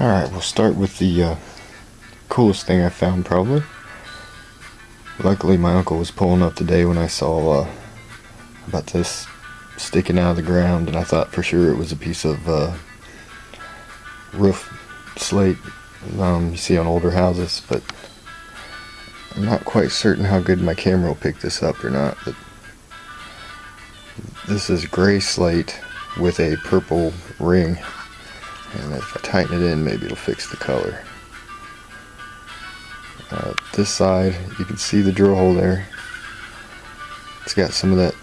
Alright, we'll start with the coolest thing I found, probably. Luckily, my uncle was pulling up today when I saw about this sticking out of the ground, and I thought for sure it was a piece of roof slate you see on older houses, but I'm not quite certain how good my camera will pick this up or not. But this is gray slate with a purple ring, and if I tighten it in, maybe it'll fix the color. This side, you can see the drill hole there. It's got some of that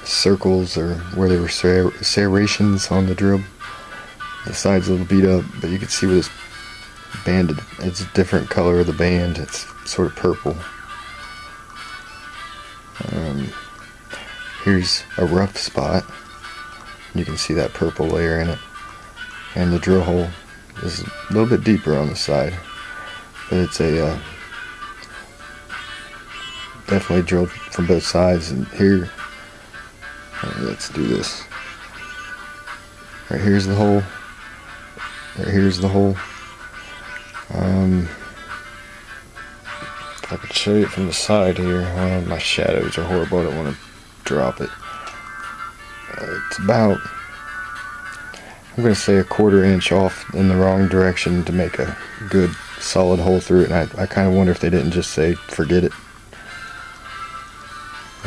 circles, or where there were serrations on the drill. The side's a little beat up, but you can see where this banded, it's a different color of the band. It's sort of purple. Here's a rough spot. You can see that purple layer in it. And the drill hole is a little bit deeper on the side. But it's a definitely drilled from both sides. And here, let's do this. Right here's the hole. Right here's the hole. If I could show you it from the side here. My shadows are horrible. I don't want to drop it. It's about, I'm going to say, a 1/4 inch off in the wrong direction to make a good solid hole through it. And I kind of wonder if they didn't just say forget it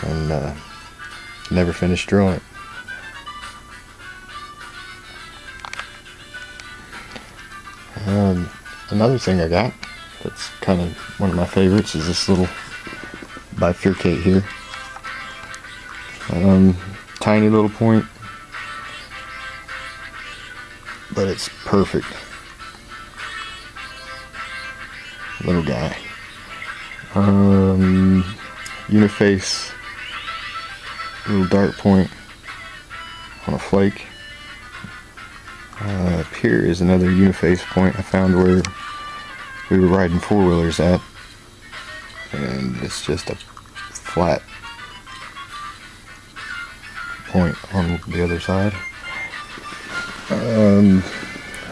and never finished drilling it. Another thing I got that's kind of one of my favorites is this little bifurcate here. Tiny little point, but it's perfect. Little guy. Uniface, little dart point on a flake. Up here is another uniface point I found where we were riding 4-wheelers at, and it's just a flat point on the other side. A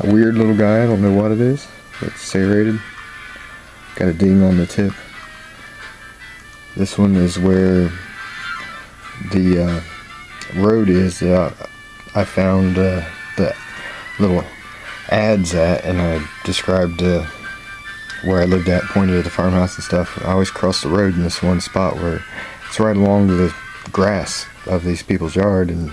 weird little guy, I don't know what it is. It's serrated. Got a ding on the tip. This one is where the road is. I found the little ads at, and I described where I lived at, pointed at the farmhouse and stuff. I always cross the road in this one spot where it's right along the grass of these people's yard, and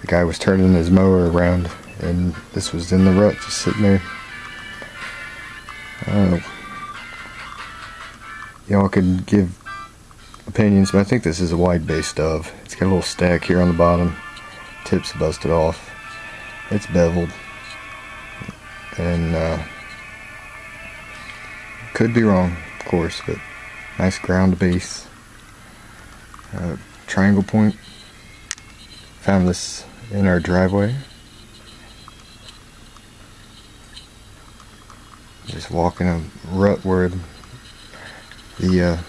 the guy was turning his mower around, and this was in the rut, just sitting there. Y'all can give opinions, but I think this is a wide base dove. It's got a little stack here on the bottom, tips busted off, it's beveled, and could be wrong, of course, but nice ground base. Triangle point. Found this in our driveway. Just walking a rut where the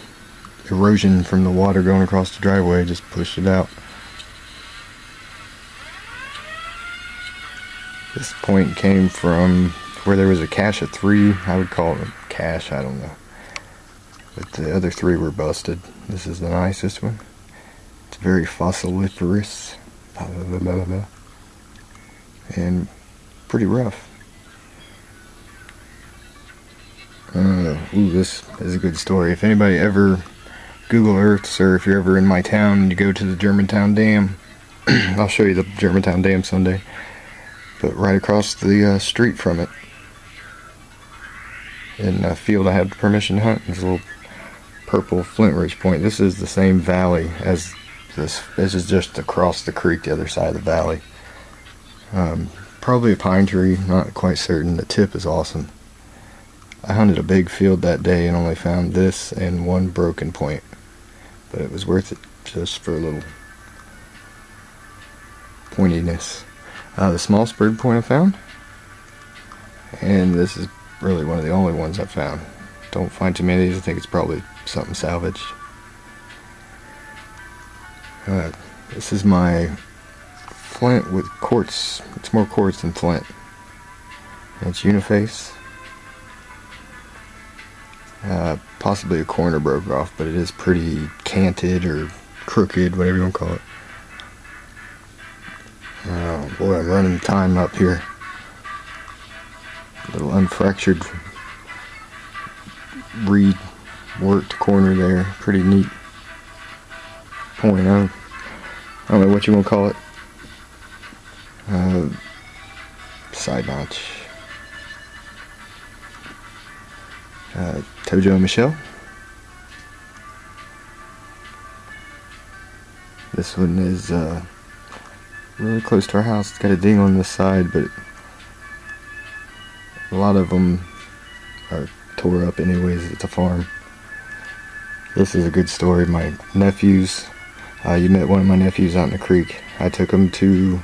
erosion from the water going across the driveway just pushed it out. This point came from where there was a cache of 3. I would call it a cache, I don't know. But the other 3 were busted. This is the nicest one. It's very fossiliferous. And pretty rough. Ooh, this is a good story. If anybody ever Google Earths, or if you're ever in my town and you go to the Germantown Dam, I'll show you the Germantown Dam someday. But right across the street from it, in a field I had permission to hunt, there's a little purple Flint Ridge point. This is the same valley as this. This is just across the creek, the other side of the valley. Probably a pine tree, not quite certain. The tip is awesome. I hunted a big field that day and only found this and one broken point, but it was worth it just for a little pointiness. The small spurred point I found, and this is really one of the only ones I've found. Don't find too many of these. I think it's probably something salvaged. This is my flint with quartz. It's more quartz than flint. It's uniface. Possibly a corner broke off, but it is pretty canted or crooked, whatever you want to call it. Oh boy, I'm running time up here. A little unfractured, reworked corner there. Pretty neat point. I don't know what you want to call it. Side notch. Tojo and Michelle. This one is really close to our house. It's got a ding on this side, but a lot of them are tore up anyways. It's a farm. This is a good story. My nephews, you met one of my nephews out in the creek. I took them to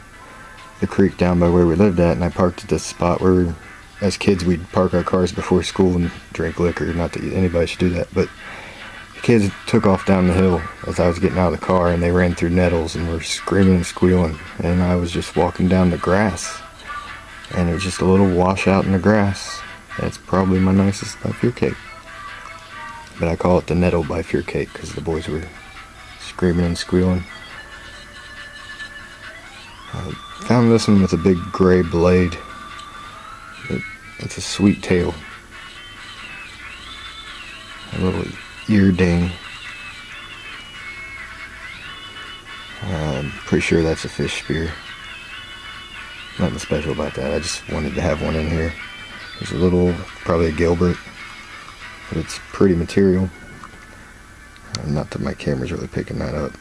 the creek down by where we lived at, and I parked at this spot where as kids we'd park our cars before school and drink liquor. Not that anybody should do that, but the kids took off down the hill as I was getting out of the car, and they ran through nettles and were screaming and squealing, and I was just walking down the grass, and it was just a little washout in the grass. That's probably my nicest by-fear cake, but I call it the nettle by-fear cake because the boys were screaming and squealing. I found this one with a big gray blade. It's a sweet tail. A little ear ding. I'm pretty sure that's a fish spear. Nothing special about that. I just wanted to have one in here. There's a little, probably a Gilbert, but it's pretty material. Not that my camera's really picking that up.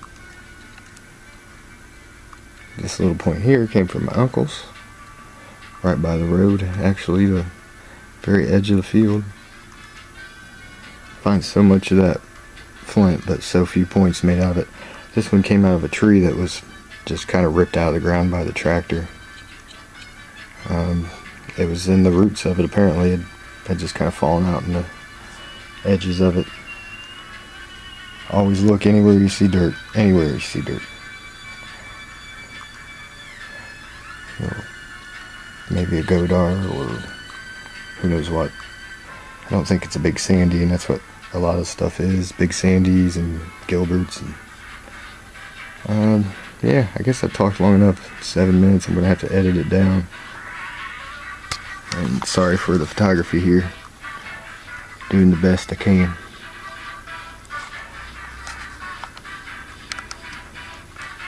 This little point here came from my uncle's, right by the road, actually the very edge of the field. Find so much of that flint, but so few points made out of it. This one came out of a tree that was just kind of ripped out of the ground by the tractor. It was in the roots of it, apparently. It had just kind of fallen out in the edges of it. Always look anywhere you see dirt. Anywhere you see dirt. Well, maybe a Godar or who knows what. I don't think it's a big sandy, and that's what a lot of stuff is. Big sandies and Gilberts. And yeah, I guess I've talked long enough. 7 minutes. I'm going to have to edit it down. And sorry for the photography here. Doing the best I can.